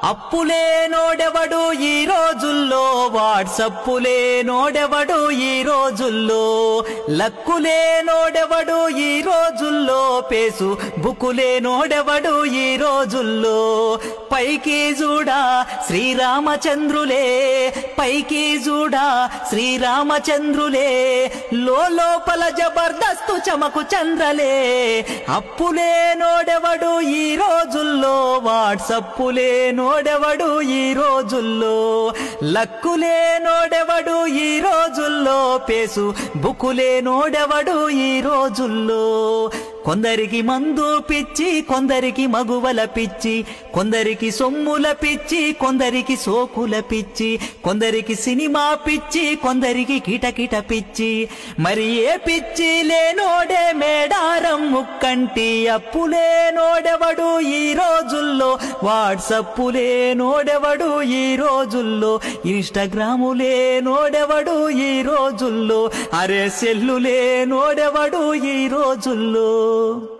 అప్పులేనోడెవడు ఈ రోజుల్లో, వాట్సప్పులేనోడెవడు ఈ రోజుల్లో, లక్కులేనోడెవడు ఈ రోజుల్లో, పేసు బుక్కులేనోడెవడు ఈ రోజుల్లో. పైకి చూడా శ్రీరామచంద్రులే, పైకి చూడా శ్రీరామచంద్రులే, లోపల జబర్దస్తు చమకు చంద్రలే. అప్పులేనోడెవడు ఈ రోజుల్లో, వాట్సప్పులేనోడెవడు ఈ రోజుల్లో, లక్కులేనోడెవడు ఈ రోజుల్లో, పేసు బుక్కులేనోడెవడు ఈ రోజుల్లో. కొందరికి మందు పిచ్చి, కొందరికి మగువల పిచ్చి, కొందరికి సొమ్ముల పిచ్చి, కొందరికి సోకుల పిచ్చి, కొందరికి సినిమా పిచ్చి, కొందరికి కిటకిట పిచ్చి. మరి ఏ పిచ్చి లేనోడే మేడారం ముక్కంటి. అప్పులేనోడెవడు ఈ రోజుల్లో, వాట్సప్పులేనోడెవడు ఈ రోజుల్లో, ఇన్స్టాగ్రాములేనోడెవడు ఈ రోజుల్లో, అరే సెల్లులేనోడెవడు ఈ రోజుల్లో.